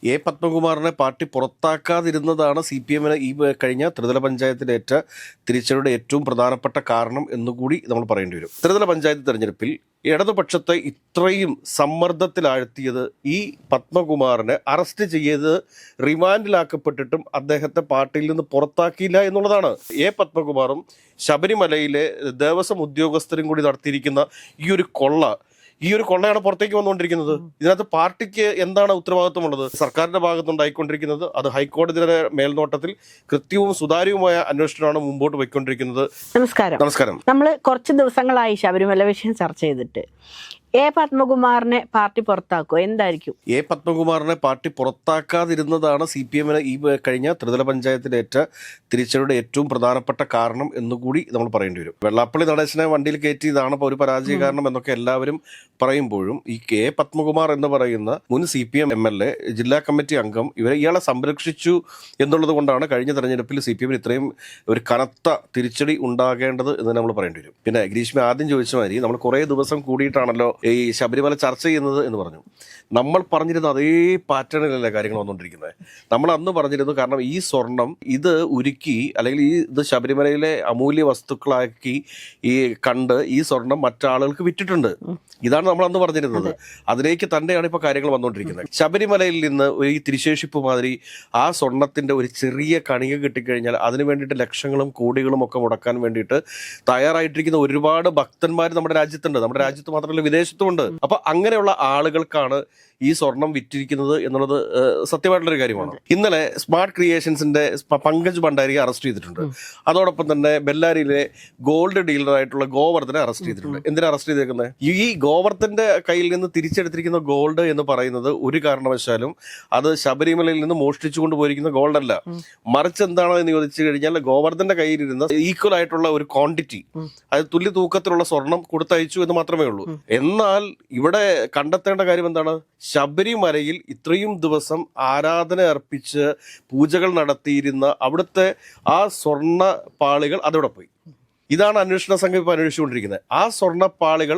A പത്മകുമാറിനെ party പുറത്താക്കാതിരുന്നതാണ് CPM-ന് ഈ കഴിഞ്ഞ ത്രിതല പഞ്ചായത്തിലേറ്റ തിരിച്ചടിയുടെ ഏറ്റവും പ്രധാനപ്പെട്ട കാരണം എന്നുകൂടി നമ്മൾ പറയേണ്ടി വരും. ത്രിതല പഞ്ചായത്ത് തെരഞ്ഞെടുപ്പിൽ ഇടതുപക്ഷത്തെ ഇത്രയും സമ്മർദ്ദത്തിലാഴ്ത്തിയത് ഈ പത്മകുമാറിനെ അറസ്റ്റ് ചെയ്ത് റിമാൻഡിലാക്കപ്പെട്ടിട്ടും അദ്ദേഹത്തെ പാർട്ടിയിൽ നിന്ന് പുറത്താക്കിയില്ല എന്നുള്ളതാണ്. എ പത്മകുമാറും ശബരിമലയിലെ ദേവസ്വം ഉദ്യോഗസ്ഥരും കൂടി നടത്തിയിരിക്കുന്ന ഈ ഒരു കൊള്ളയാണ് പുറത്തേക്ക് വന്നുകൊണ്ടിരിക്കുന്നത്. ഇതിനകത്ത് പാർട്ടിക്ക് എന്താണ് ഉത്തരവാദിത്വമുള്ളത്? സർക്കാരിന്റെ ഭാഗത്തുണ്ടായിക്കൊണ്ടിരിക്കുന്നത് അത് ഹൈക്കോടതിയുടെ മേൽനോട്ടത്തിൽ കൃത്യവും സുതാര്യവുമായ അന്വേഷണമാണ് മുമ്പോട്ട് പോയിക്കൊണ്ടിരിക്കുന്നത്. നമസ്കാരം. നമ്മൾ കുറച്ച് ദിവസങ്ങളായി ശബരിമല വിഷയം ചർച്ച ചെയ്തിട്ട് എ പത്മകുമാറിനെ പാർട്ടി പുറത്താക്കുമോ? എന്തായിരിക്കും? എ പത്മകുമാറിനെ പാർട്ടി പുറത്താക്കാതിരുന്നതാണ് CPM-ന് ഈ കഴിഞ്ഞ ത്രിതല പഞ്ചായത്തിലേറ്റ തിരിച്ചടിയുടെ ഏറ്റവും പ്രധാനപ്പെട്ട കാരണം എന്നുകൂടി നമ്മൾ പറയേണ്ടി വരും. വെള്ളാപ്പള്ളി നടേശനെ വണ്ടിയിൽ കയറ്റിയതാണ് ഒരു പരാജയ കാരണം എന്നൊക്കെ എല്ലാവരും പറയുമ്പോഴും ഈ എ പത്മകുമാർ എന്ന് പറയുന്ന മുൻ CPM MLA, ജില്ലാ കമ്മിറ്റി അംഗം, ഇയാളെ സംരക്ഷിച്ചു എന്നുള്ളത് കൊണ്ടാണ് കഴിഞ്ഞ തെരഞ്ഞെടുപ്പിൽ CPM-ന് ഇത്രയും ഒരു കനത്ത തിരിച്ചടി ഉണ്ടാകേണ്ടത് എന്ന് നമ്മൾ പറയേണ്ടി വരും. പിന്നെ ഗ്രീഷ്മ ആദ്യം ചോദിച്ച മാതിരി നമ്മൾ കുറേ ദിവസം കൂടിയിട്ടാണല്ലോ ഈ ശബരിമല ചർച്ച ചെയ്യുന്നത് എന്ന് പറഞ്ഞു. നമ്മൾ പറഞ്ഞിരുന്ന അതേ പാറ്റേണിലല്ലേ കാര്യങ്ങൾ വന്നുകൊണ്ടിരിക്കുന്നത്. നമ്മൾ അന്ന് പറഞ്ഞിരുന്നു, കാരണം ഈ സ്വർണം ഇത് ഉരുക്കി അല്ലെങ്കിൽ ഇത് ശബരിമലയിലെ അമൂല്യ വസ്തുക്കളാക്കി കണ്ട് ഈ സ്വർണം മറ്റാളുകൾക്ക് വിറ്റിട്ടുണ്ട്. ഇതാണ് നമ്മൾ അന്ന് പറഞ്ഞിരുന്നത്. അതിലേക്ക് തന്നെയാണ് ഇപ്പോൾ കാര്യങ്ങൾ വന്നുകൊണ്ടിരിക്കുന്നത്. ശബരിമലയിൽ നിന്ന് ഈ തിരിശേഷിപ്പ് മാതിരി ആ സ്വർണത്തിന്റെ ഒരു ചെറിയ കണിക കിട്ടിക്കഴിഞ്ഞാൽ അതിന് വേണ്ടിയിട്ട് ലക്ഷങ്ങളും കോടികളും ഒക്കെ മുടക്കാൻ വേണ്ടിയിട്ട് തയ്യാറായിട്ടിരിക്കുന്ന ഒരുപാട് ഭക്തന്മാർ നമ്മുടെ രാജ്യത്തുണ്ട്. നമ്മുടെ രാജ്യത്ത് മാത്രമല്ല വിദേശത്തുമുണ്ട്. അപ്പൊ അങ്ങനെയുള്ള ആളുകൾക്കാണ് ഈ സ്വർണം വിറ്റിരിക്കുന്നത് എന്നുള്ളത് സത്യമായിട്ടുള്ളൊരു കാര്യമാണ്. ഇന്നലെ സ്മാർട്ട് ക്രിയേഷൻസിന്റെ പങ്കജ് ഭണ്ഡാരിയെ അറസ്റ്റ് ചെയ്തിട്ടുണ്ട്. അതോടൊപ്പം തന്നെ ബെല്ലാരിയിലെ ഗോൾഡ് ഡീലറായിട്ടുള്ള ഗോവർദ്ധനെ അറസ്റ്റ് ചെയ്തിട്ടുണ്ട്. എന്തിനാ അറസ്റ്റ് ചെയ്തേക്കുന്നത്? ഈ ഗോവർദ്ധന്റെ കയ്യിൽ നിന്ന് തിരിച്ചെടുത്തിരിക്കുന്ന ഗോൾഡ് എന്ന് പറയുന്നത് ഒരു കാരണവശാലും അത് ശബരിമലയിൽ നിന്ന് മോഷ്ടിച്ചു കൊണ്ടുപോയിരിക്കുന്ന ഗോൾഡ് അല്ല. മറിച്ച് എന്താണോ എന്ന് ചോദിച്ചു കഴിഞ്ഞാൽ ഗോവർദ്ധന്റെ കയ്യിലിരുന്ന ഈക്വൽ ആയിട്ടുള്ള ഒരു ക്വാണ്ടിറ്റി, അത് തുല്യ തൂക്കത്തിലുള്ള സ്വർണം കൊടുത്തയച്ചു എന്ന് മാത്രമേ ഉള്ളൂ. എന്നാൽ ഇവിടെ കണ്ടെത്തേണ്ട കാര്യം എന്താണ്? ശബരിമലയിൽ ഇത്രയും ദിവസം ആരാധന അർപ്പിച്ച് പൂജകൾ നടത്തിയിരുന്ന അവിടുത്തെ ആ സ്വർണ്ണ പാളികൾ അതോടെ പോയി. ഇതാണ് അന്വേഷണ സംഘം ഇപ്പോൾ അന്വേഷിച്ചുകൊണ്ടിരിക്കുന്നത്. ആ സ്വർണ്ണപ്പാളികൾ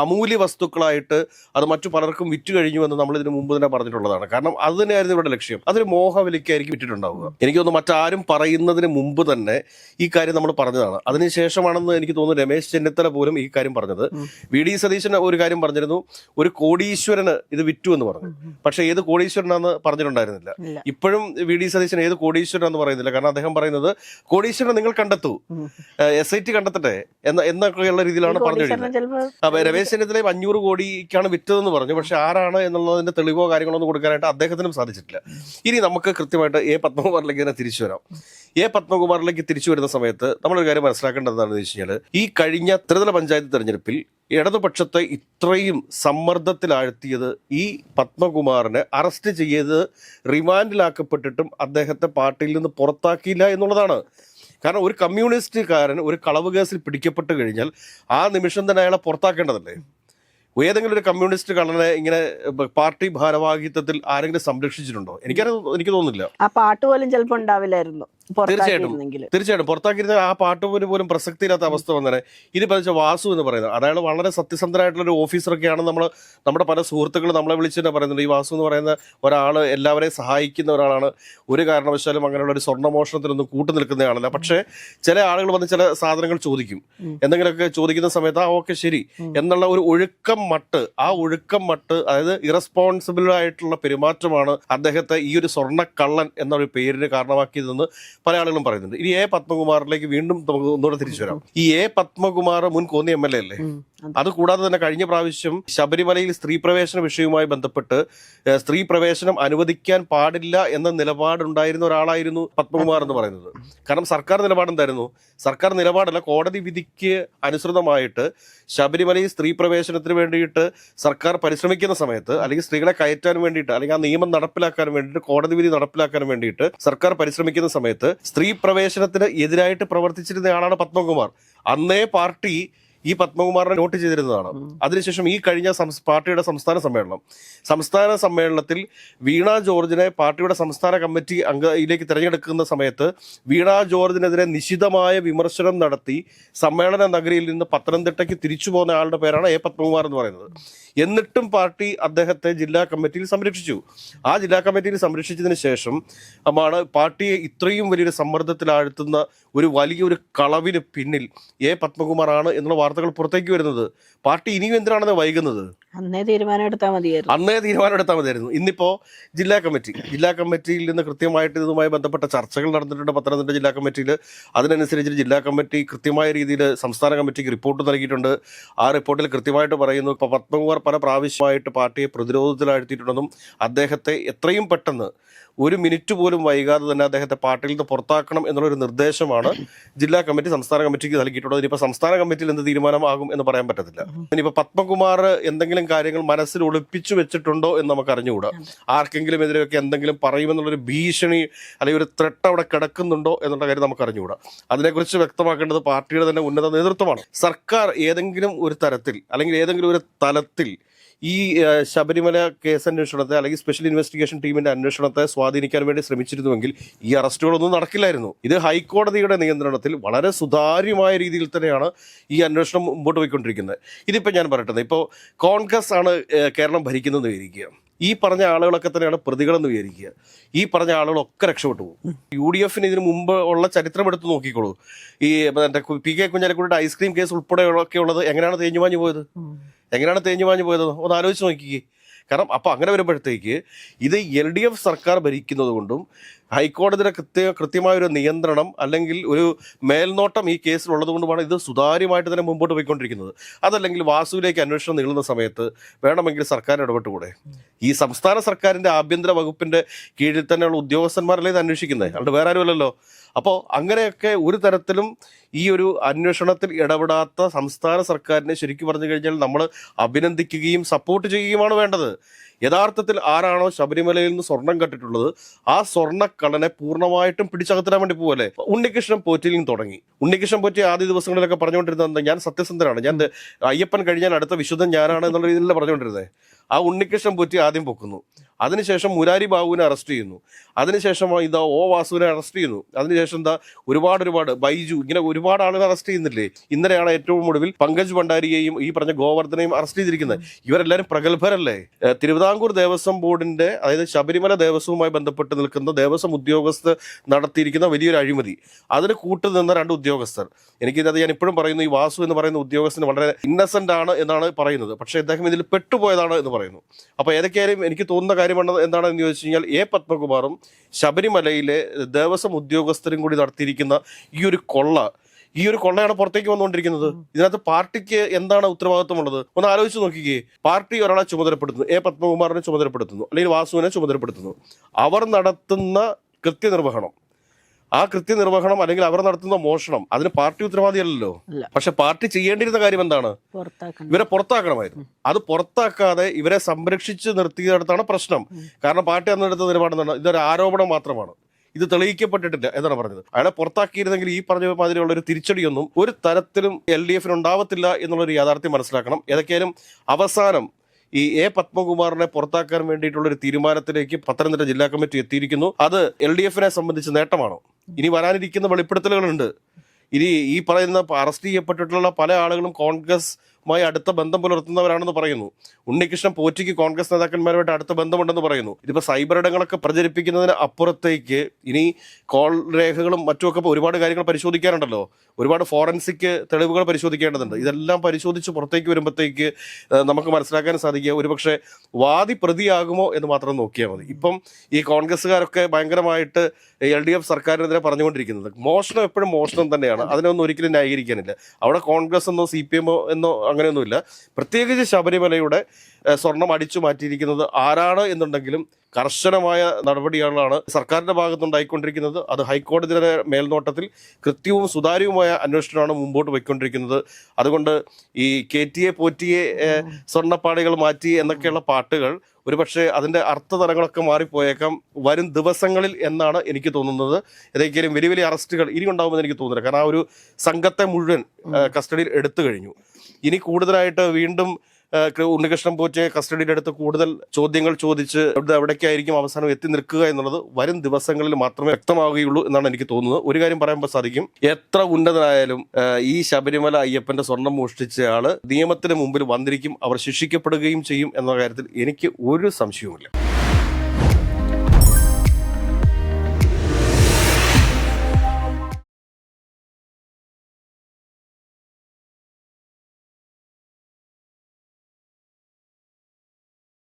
അമൂല്യ വസ്തുക്കളായിട്ട് അത് മറ്റു പലർക്കും വിറ്റ് കഴിഞ്ഞു എന്ന് നമ്മൾ ഇതിനു മുമ്പ് തന്നെ പറഞ്ഞിട്ടുള്ളതാണ്. കാരണം അത് തന്നെയായിരുന്നു ഇവിടെ ലക്ഷ്യം. അതൊരു മോഹവിലയ്ക്കായിരിക്കും വിറ്റിട്ടുണ്ടാവുക. എനിക്ക് തോന്നുന്നു മറ്റാരും പറയുന്നതിന് മുമ്പ് തന്നെ ഈ കാര്യം നമ്മൾ പറഞ്ഞതാണ്. അതിനുശേഷമാണെന്ന് എനിക്ക് തോന്നുന്നു രമേശ് ചെന്നിത്തല പോലും ഈ കാര്യം പറഞ്ഞത്. VD സതീശൻ ഒരു കാര്യം പറഞ്ഞിരുന്നു, ഒരു കോടീശ്വരന് ഇത് വിറ്റു എന്ന് പറഞ്ഞു. പക്ഷെ ഏത് കോടീശ്വരനാന്ന് പറഞ്ഞിട്ടുണ്ടായിരുന്നില്ല. ഇപ്പോഴും VD സതീശൻ ഏത് കോടീശ്വരനാന്ന് പറയുന്നില്ല. കാരണം അദ്ദേഹം പറയുന്നത് കോടീശ്വരനെ നിങ്ങൾ കണ്ടെത്തൂ, SIT കണ്ടെത്തട്ടെ എന്നൊക്കെയുള്ള രീതിയിലാണ് പറഞ്ഞിരുന്നത്. രമേശ് ചെന്നിത്തല 500 കോടിക്കാണ് വിറ്റതെന്ന് പറഞ്ഞു. പക്ഷെ ആരാണ് എന്നുള്ളതിന്റെ തെളിവോ കാര്യങ്ങളോ ഒന്നും കൊടുക്കാനായിട്ട് അദ്ദേഹത്തിനും സാധിച്ചിട്ടില്ല. ഇനി നമുക്ക് കൃത്യമായിട്ട് എ പത്മകുമാറിലേക്ക് തന്നെ തിരിച്ചു വരാം. എ പത്മകുമാറിലേക്ക് തിരിച്ചു വരുന്ന സമയത്ത് നമ്മളൊരു കാര്യം മനസ്സിലാക്കേണ്ടത് എന്താണെന്ന് വെച്ച് കഴിഞ്ഞാൽ, ഈ കഴിഞ്ഞ ത്രിതല പഞ്ചായത്ത് തെരഞ്ഞെടുപ്പിൽ ഇടതുപക്ഷത്തെ ഇത്രയും സമ്മർദ്ദത്തിലാഴ്ത്തിയത് ഈ പത്മകുമാറിനെ അറസ്റ്റ് ചെയ്ത് റിമാൻഡിലാക്കപ്പെട്ടിട്ടും അദ്ദേഹത്തെ പാർട്ടിയിൽ നിന്ന് പുറത്താക്കിയില്ല എന്നുള്ളതാണ്. കാരണം ഒരു കമ്മ്യൂണിസ്റ്റുകാരൻ ഒരു കളവ് കേസിൽ പിടിക്കപ്പെട്ട് കഴിഞ്ഞാൽ ആ നിമിഷം തന്നെ അയാളെ പുറത്താക്കേണ്ടതല്ലേ? ഏതെങ്കിലും ഒരു കമ്മ്യൂണിസ്റ്റ് കള്ളനെ ഇങ്ങനെ പാർട്ടി ഭാരവാഹിത്വത്തിൽ ആരെങ്കിലും സംരക്ഷിച്ചിട്ടുണ്ടോ? എനിക്ക് തോന്നുന്നില്ല. ആ പാട്ട് പോലും ചിലപ്പോൾ ഉണ്ടാവില്ലായിരുന്നു. തീർച്ചയായിട്ടും പുറത്താക്കിയിരുന്ന ആ പാട്ട് പോലും പ്രസക്തിയില്ലാത്ത അവസ്ഥ വന്നേനെ. ഇനി പറഞ്ഞ വാസു എന്ന് പറയുന്നത് അയാൾ വളരെ സത്യസന്ധരായിട്ടുള്ള ഒരു ഓഫീസറൊക്കെയാണ്. നമ്മുടെ പല സുഹൃത്തുക്കൾ നമ്മളെ വിളിച്ച് തന്നെ പറയുന്നുണ്ട്, ഈ വാസു എന്ന് പറയുന്ന ഒരാൾ എല്ലാവരെയും സഹായിക്കുന്ന ഒരാളാണ്, ഒരു കാരണവശാലും അങ്ങനെയുള്ള ഒരു സ്വർണ്ണമോഷണത്തിനൊന്നും കൂട്ടു നിൽക്കുന്നയാളല്ല. പക്ഷേ ചില ആളുകൾ വന്ന് ചില സാധനങ്ങൾ ചോദിക്കും. എന്തെങ്കിലുമൊക്കെ ചോദിക്കുന്ന സമയത്ത് ഓക്കെ ശരി എന്നുള്ള ഒരു ഒഴുക്കം മട്ട്, അതായത് ഇറസ്പോൺസിബിൾ ആയിട്ടുള്ള പെരുമാറ്റമാണ് അദ്ദേഹത്തെ ഈ ഒരു സ്വർണ്ണക്കള്ളൻ എന്നൊരു പേരിന് കാരണമാക്കിയതെന്ന് പല ആളുകളും പറയുന്നുണ്ട്. ഇനി എ പത്മകുമാറിലേക്ക് വീണ്ടും നമുക്ക് ഒന്നുകൂടെ തിരിച്ചു വരാം. ഈ എ പത്മകുമാർ മുൻ കോന്നി MLA അല്ലേ? അതുകൂടാതെ തന്നെ കഴിഞ്ഞ പ്രാവശ്യം ശബരിമലയിൽ സ്ത്രീ പ്രവേശന വിഷയവുമായി ബന്ധപ്പെട്ട് സ്ത്രീ പ്രവേശനം അനുവദിക്കാൻ പാടില്ല എന്ന നിലപാടുണ്ടായിരുന്ന ഒരാളായിരുന്നു പത്മകുമാർ എന്ന് പറയുന്നത്. കാരണം സർക്കാർ നിലപാട് എന്തായിരുന്നു? സർക്കാർ നിലപാടല്ല, കോടതി വിധിക്ക് അനുസൃതമായിട്ട് ശബരിമലയിൽ സ്ത്രീ പ്രവേശനത്തിന് വേണ്ടിയിട്ട് സർക്കാർ പരിശ്രമിക്കുന്ന സമയത്ത്, അല്ലെങ്കിൽ സ്ത്രീകളെ കയറ്റാൻ വേണ്ടിയിട്ട്, അല്ലെങ്കിൽ ആ നിയമം നടപ്പിലാക്കാൻ വേണ്ടിയിട്ട്, കോടതി വിധി നടപ്പിലാക്കാൻ വേണ്ടിയിട്ട് സർക്കാർ പരിശ്രമിക്കുന്ന സമയത്ത് സ്ത്രീ പ്രവേശനത്തിന് എതിരായിട്ട് പ്രവർത്തിച്ചിരുന്ന ആളാണ് പത്മകുമാർ. അന്നേ പാർട്ടി ഈ പത്മകുമാറിനെ നോട്ട് ചെയ്തിരുന്നതാണ്. അതിനുശേഷം ഈ കഴിഞ്ഞ പാർട്ടിയുടെ സംസ്ഥാന സമ്മേളനത്തിൽ വീണ ജോർജിനെ പാർട്ടിയുടെ സംസ്ഥാന കമ്മിറ്റി അംഗയിലേക്ക് തിരഞ്ഞെടുക്കുന്ന സമയത്ത് വീണ ജോർജിനെതിരെ നിശിതമായ വിമർശനം നടത്തി സമ്മേളന നഗരിയിൽ നിന്ന് പത്തനംതിട്ടയ്ക്ക് തിരിച്ചു പോകുന്ന ആളുടെ പേരാണ് എ പത്മകുമാർ എന്ന് പറയുന്നത്. എന്നിട്ടും പാർട്ടി അദ്ദേഹത്തെ ജില്ലാ കമ്മിറ്റിയിൽ സംരക്ഷിച്ചു. ആ ജില്ലാ കമ്മിറ്റിയിൽ സംരക്ഷിച്ചതിന് ശേഷം ആണ് പാർട്ടിയെ ഇത്രയും വലിയൊരു സമ്മർദ്ദത്തിലാഴ്ത്തുന്ന വലിയൊരു കളവിന് പിന്നിൽ എ പത്മകുമാർ ആണ് എന്നുള്ള വാർത്തകൾ പുറത്തേക്ക് വരുന്നത്. പാർട്ടി ഇനിയും എന്തിനാണെന്ന് വൈകുന്നത്? അന്നേ തീരുമാനം എടുത്താൽ മതിയായിരുന്നു. ഇന്നിപ്പോ ജില്ലാ കമ്മിറ്റിയിൽ നിന്ന് കൃത്യമായിട്ട് ഇതുമായി ബന്ധപ്പെട്ട ചർച്ചകൾ നടന്നിട്ടുണ്ട് പത്തനംതിട്ട ജില്ലാ കമ്മിറ്റിയിൽ. അതിനനുസരിച്ച് ജില്ലാ കമ്മിറ്റി കൃത്യമായ രീതിയിൽ സംസ്ഥാന കമ്മിറ്റിക്ക് റിപ്പോർട്ട് നൽകിയിട്ടുണ്ട്. ആ റിപ്പോർട്ടിൽ കൃത്യമായിട്ട് പറയുന്നു, ഇപ്പോൾ പത്മകുമാർ പല പ്രാവശ്യമായിട്ട് പാർട്ടിയെ പ്രതിരോധത്തിലാഴ്ത്തിയിട്ടുണ്ടെന്നും അദ്ദേഹത്തെ എത്രയും പെട്ടെന്ന് ഒരു മിനിറ്റ് പോലും വൈകാതെ തന്നെ അദ്ദേഹത്തെ പാർട്ടിയിൽ നിന്ന് പുറത്താക്കണം എന്നുള്ളൊരു നിർദ്ദേശമാണ് ജില്ലാ കമ്മിറ്റി സംസ്ഥാന കമ്മിറ്റിക്ക് നൽകിയിട്ടുള്ളത്. ഇനിയിപ്പോൾ സംസ്ഥാന കമ്മിറ്റിയിൽ എന്ത് തീരുമാനമാകും എന്ന് പറയാൻ പറ്റത്തില്ല. ഇനിയിപ്പോൾ പത്മകുമാർ എന്തെങ്കിലും കാര്യങ്ങൾ മനസ്സിൽ ഒളിപ്പിച്ചു വെച്ചിട്ടുണ്ടോ എന്ന് നമുക്ക് അറിഞ്ഞുകൂടാ. ആർക്കെങ്കിലും എതിരെയൊക്കെ എന്തെങ്കിലും പറയുമെന്നുള്ളൊരു ഭീഷണി അല്ലെങ്കിൽ ഒരു ത്രെട്ട് അവിടെ കിടക്കുന്നുണ്ടോ എന്നുള്ള കാര്യം നമുക്ക് അറിഞ്ഞുകൂടാ. അതിനെക്കുറിച്ച് വ്യക്തമാക്കേണ്ടത് പാർട്ടിയുടെ തന്നെ ഉന്നത നേതൃത്വമാണ്. സർക്കാർ ഏതെങ്കിലും ഒരു തരത്തിൽ അല്ലെങ്കിൽ ഏതെങ്കിലും ഒരു തലത്തിൽ ഈ ശബരിമല കേസ് അന്വേഷണത്തെ അല്ലെങ്കിൽ സ്പെഷ്യൽ ഇൻവെസ്റ്റിഗേഷൻ ടീമിന്റെ അന്വേഷണത്തെ സ്വാധീനിക്കാൻ വേണ്ടി ശ്രമിച്ചിരുന്നുവെങ്കിൽ ഈ അറസ്റ്റുകളൊന്നും നടക്കില്ലായിരുന്നു. ഇത് ഹൈക്കോടതിയുടെ നിയന്ത്രണത്തിൽ വളരെ സുതാര്യമായ രീതിയിൽ തന്നെയാണ് ഈ അന്വേഷണം മുമ്പോട്ട് പോയിക്കൊണ്ടിരിക്കുന്നത്. ഇതിപ്പോൾ ഞാൻ പറയട്ടെ, ഇപ്പോൾ കോൺഗ്രസ് ആണ് കേരളം ഭരിക്കുന്നതെന്ന് വിചാരിക്കുക. ഈ പറഞ്ഞ ആളുകളൊക്കെ തന്നെയാണ് പ്രതികളെന്ന് വിചാരിക്കുക. ഈ പറഞ്ഞ ആളുകളൊക്കെ രക്ഷപ്പെട്ടു പോകും. UDF ഇതിന് മുമ്പ് ഉള്ള ചരിത്രം എടുത്ത് നോക്കിക്കോളൂ. ഈ PK കുഞ്ഞാലിക്കുട്ടിയുടെ ഐസ്ക്രീം കേസ് ഉൾപ്പെടെയൊക്കെ ഉള്ളത് എങ്ങനെയാണ് തേഞ്ഞുമാഞ്ഞു പോയത്? ഒന്ന് ആലോചിച്ച് നോക്കിക്കേ. കാരണം അപ്പോൾ അങ്ങനെ വരുമ്പോഴത്തേക്ക് ഇത് LDF സർക്കാർ ഭരിക്കുന്നത് കൊണ്ടും ഹൈക്കോടതിയുടെ കൃത്യമായൊരു നിയന്ത്രണം അല്ലെങ്കിൽ ഒരു മേൽനോട്ടം ഈ കേസിലുള്ളത് കൊണ്ടുമാണ് ഇത് സുതാര്യമായിട്ട് തന്നെ മുമ്പോട്ട് പോയിക്കൊണ്ടിരിക്കുന്നത്. അതല്ലെങ്കിൽ വാസുവിലേക്ക് അന്വേഷണം നീളുന്ന സമയത്ത് വേണമെങ്കിൽ സർക്കാർ ഇടപെട്ടുകൂടെ? ഈ സംസ്ഥാന സർക്കാരിൻ്റെ ആഭ്യന്തര വകുപ്പിൻ്റെ കീഴിൽ തന്നെയുള്ള ഉദ്യോഗസ്ഥന്മാരല്ലേ ഇത് അന്വേഷിക്കുന്നത്, അല്ലാണ്ട് വേറെ ആരുമല്ലല്ലോ. അപ്പോൾ അങ്ങനെയൊക്കെ ഒരു തരത്തിലും ഈ ഒരു അന്വേഷണത്തിൽ ഇടപെടാത്ത സംസ്ഥാന സർക്കാരിനെ ശരിക്കും പറഞ്ഞു കഴിഞ്ഞാൽ നമ്മൾ അഭിനന്ദിക്കുകയും സപ്പോർട്ട് ചെയ്യുകയുമാണ് വേണ്ടത്. യഥാർത്ഥത്തിൽ ആരാണോ ശബരിമലയിൽ നിന്ന് സ്വർണം കട്ടിട്ടുള്ളത് ആ സ്വർണ്ണക്കള്ളനെ പൂർണ്ണമായിട്ടും പിടിച്ചകത്തിടാൻ വേണ്ടി പോവല്ലേ. ഉണ്ണികൃഷ്ണൻ പോറ്റിയിൽ നിന്ന് തുടങ്ങി. ഉണ്ണികൃഷ്ണൻ പോറ്റി ആദ്യ ദിവസങ്ങളിലൊക്കെ പറഞ്ഞുകൊണ്ടിരുന്നത് ഞാൻ സത്യസന്ധനാണ്, ഞാൻ അയ്യപ്പൻ കഴിഞ്ഞാൽ അടുത്ത വിശുദ്ധൻ ഞാനാണ് എന്നുള്ള രീതിയിലല്ല പറഞ്ഞുകൊണ്ടിരുന്നത്. ആ ഉണ്ണികൃഷ്ണൻ പോറ്റി ആദ്യം പൊക്കുന്നു, അതിനുശേഷം മുരാരി ബാബുവിനെ അറസ്റ്റ് ചെയ്യുന്നു, അതിനുശേഷം O വാസുവിനെ അറസ്റ്റ് ചെയ്യുന്നു, അതിനുശേഷം ഒരുപാട് ബൈജു, ഇങ്ങനെ ഒരുപാട് ആളുകൾ അറസ്റ്റ് ചെയ്യുന്നില്ലേ. ഇന്നലെയാണ് ഏറ്റവും ഒടുവിൽ പങ്കജ് ഭണ്ഡാരിയെയും ഈ പറഞ്ഞ ഗോവർദ്ധനെയും അറസ്റ്റ് ചെയ്തിരിക്കുന്നത്. ഇവരെല്ലാവരും പ്രഗത്ഭരല്ലേ. തിരുവിതാംകൂർ ദേവസ്വം ബോർഡിന്റെ അതായത് ശബരിമല ദേവസ്വവുമായി ബന്ധപ്പെട്ട് നിൽക്കുന്ന ദേവസ്വം ഉദ്യോഗസ്ഥർ നടത്തിയിരിക്കുന്ന വലിയൊരു അഴിമതി, അതിന് കൂട്ടുനിന്ന 2 ഉദ്യോഗസ്ഥർ. എനിക്കിത് ഞാൻ ഇപ്പോഴും പറയുന്നു, ഈ വാസു എന്ന് പറയുന്ന ഉദ്യോഗസ്ഥന് വളരെ ഇന്നസെന്റ് ആണ് എന്നാണ് പറയുന്നത്. പക്ഷേ അദ്ദേഹം ഇതിൽ പെട്ടുപോയതാണ് എന്ന് പറയുന്നു. അപ്പോൾ ഏതൊക്കെയായാലും എനിക്ക് തോന്നുന്ന കാര്യം എന്താണെന്ന് ചോദിച്ചു കഴിഞ്ഞാൽ എ പത്മകുമാറും ശബരിമലയിലെ ദേവസ്വം ഉദ്യോഗസ്ഥരും കൂടി നടത്തിയിരിക്കുന്ന ഈ ഒരു കൊള്ളയാണ് പുറത്തേക്ക് വന്നുകൊണ്ടിരിക്കുന്നത്. ഇതിനകത്ത് പാർട്ടിക്ക് എന്താണ് ഉത്തരവാദിത്വമുള്ളത്? ഒന്ന് ആലോചിച്ച് നോക്കിക്കേ. പാർട്ടി ഒരാളെ ചുമതലപ്പെടുത്തുന്നു, എ പത്മകുമാറിനെ ചുമതലപ്പെടുത്തുന്നു, അല്ലെങ്കിൽ വാസുവിനെ ചുമതലപ്പെടുത്തുന്നു. അവർ നടത്തുന്ന കൃത്യനിർവഹണം അല്ലെങ്കിൽ അവർ നടത്തുന്ന മോഷണം അതിന് പാർട്ടി ഉത്തരവാദിയല്ലല്ലോ. പക്ഷെ പാർട്ടി ചെയ്യേണ്ടിയിരുന്ന കാര്യം എന്താണ്? ഇവരെ പുറത്താക്കണമായിരുന്നു. അത് പുറത്താക്കാതെ ഇവരെ സംരക്ഷിച്ച് നിർത്തിയിടത്താണ് പ്രശ്നം. കാരണം പാർട്ടി അന്നെടുത്ത നിലപാടെന്താണ്? ഇതൊരു ആരോപണം മാത്രമാണ്, ഇത് തെളിയിക്കപ്പെട്ടിട്ടില്ല എന്നാണ് പറഞ്ഞത്. അയാളെ പുറത്താക്കിയിരുന്നെങ്കിൽ ഈ പറഞ്ഞ മാതിരിയുള്ള ഒരു തിരിച്ചടിയൊന്നും ഒരു തരത്തിലും LDF ഉണ്ടാവത്തില്ല എന്നുള്ളൊരു യാഥാർത്ഥ്യം മനസ്സിലാക്കണം. ഏതൊക്കെയാലും അവസാനം ഈ എ പത്മകുമാറിനെ പുറത്താക്കാൻ വേണ്ടിയിട്ടുള്ള ഒരു തീരുമാനത്തിലേക്ക് പത്തനംതിട്ട ജില്ലാ കമ്മിറ്റി എത്തിയിരിക്കുന്നു. അത് LDFനെ സംബന്ധിച്ച് നേട്ടമാണോ? ഇനി വരാനിരിക്കുന്ന വെളിപ്പെടുത്തലുകളുണ്ട്. ഇനി ഈ പറയുന്ന അറസ്റ്റ് ചെയ്യപ്പെട്ടിട്ടുള്ള പല ആളുകളും കോൺഗ്രസുമായി അടുത്ത ബന്ധം പുലർത്തുന്നവരാണെന്ന് പറയുന്നു. ഉണ്ണികൃഷ്ണൻ പോറ്റിക്ക് കോൺഗ്രസ് നേതാക്കന്മാരുമായിട്ട് അടുത്ത ബന്ധമുണ്ടെന്ന് പറയുന്നു. ഇതിപ്പോൾ സൈബർ ഇടങ്ങളൊക്കെ പ്രചരിപ്പിക്കുന്നതിന് അപ്പുറത്തേക്ക് ഇനി കോൾ രേഖകളും മറ്റുമൊക്കെ ഒരുപാട് കാര്യങ്ങൾ പരിശോധിക്കാനുണ്ടല്ലോ. ഒരുപാട് ഫോറൻസിക് തെളിവുകൾ പരിശോധിക്കേണ്ടതുണ്ട്. ഇതെല്ലാം പരിശോധിച്ച് പുറത്തേക്ക് വരുമ്പോഴത്തേക്ക് നമുക്ക് മനസ്സിലാക്കാൻ സാധിക്കുക ഒരുപക്ഷെ വാദി പ്രതിയാകുമോ എന്ന് മാത്രം നോക്കിയാൽ മതി. ഇപ്പം ഈ കോൺഗ്രസ്സുകാരൊക്കെ ഭയങ്കരമായിട്ട് LDF സർക്കാരിനെതിരെ പറഞ്ഞുകൊണ്ടിരിക്കുന്നത് മോഷണം എപ്പോഴും മോഷണം തന്നെയാണ്, അതിനൊന്നും ഒരിക്കലും ന്യായീകരിക്കാനില്ല. അവിടെ കോൺഗ്രസ് എന്നോ CPM എന്നോ അങ്ങനെയൊന്നുമില്ല. പ്രത്യേകിച്ച് ശബരിമലയുടെ സ്വർണം അടിച്ചു മാറ്റിയിരിക്കുന്നത് ആരാണ് എന്നുണ്ടെങ്കിലും കർശനമായ നടപടികളാണ് സർക്കാരിന്റെ ഭാഗത്തുണ്ടായിക്കൊണ്ടിരിക്കുന്നത്. അത് ഹൈക്കോടതിയുടെ മേൽനോട്ടത്തിൽ കൃത്യവും സുതാര്യവുമായ അന്വേഷണമാണ് മുമ്പോട്ട് പോയിക്കൊണ്ടിരിക്കുന്നത്. അതുകൊണ്ട് ഈ KTA പോറ്റിയെ സ്വർണ്ണപ്പാളികൾ മാറ്റി എന്നൊക്കെയുള്ള പാട്ടുകൾ ഒരുപക്ഷെ അതിൻ്റെ അർത്ഥതലങ്ങളൊക്കെ മാറിപ്പോയേക്കാം വരും ദിവസങ്ങളിൽ എന്നാണ് എനിക്ക് തോന്നുന്നത്. ഏതൊക്കെയും വലിയ അറസ്റ്റുകൾ ഇനി ഉണ്ടാകുമെന്ന് എനിക്ക് തോന്നുന്നില്ല. കാരണം ആ ഒരു സംഘത്തെ മുഴുവൻ കസ്റ്റഡിയിൽ എടുത്തു കഴിഞ്ഞു. ഇനി കൂടുതലായിട്ട് വീണ്ടും ഉണ്ണികൃഷ്ണൻ പോറ്റിയെ കസ്റ്റഡിയിലെടുത്ത് കൂടുതൽ ചോദ്യങ്ങൾ ചോദിച്ച് എവിടേക്കായിരിക്കും അവസാനം എത്തി നിൽക്കുക എന്നുള്ളത് വരും ദിവസങ്ങളിൽ മാത്രമേ വ്യക്തമാവുകയുള്ളൂ എന്നാണ് എനിക്ക് തോന്നുന്നത്. ഒരു കാര്യം പറയാൻ സാധിക്കും, എത്ര ഉന്നതനായാലും ഈ ശബരിമല അയ്യപ്പന്റെ സ്വർണം മോഷ്ടിച്ചയാള് നിയമത്തിന് മുമ്പിൽ വന്നിരിക്കും, അവർ ശിക്ഷിക്കപ്പെടുകയും ചെയ്യും എന്ന കാര്യത്തിൽ എനിക്ക് ഒരു സംശയവുമില്ല.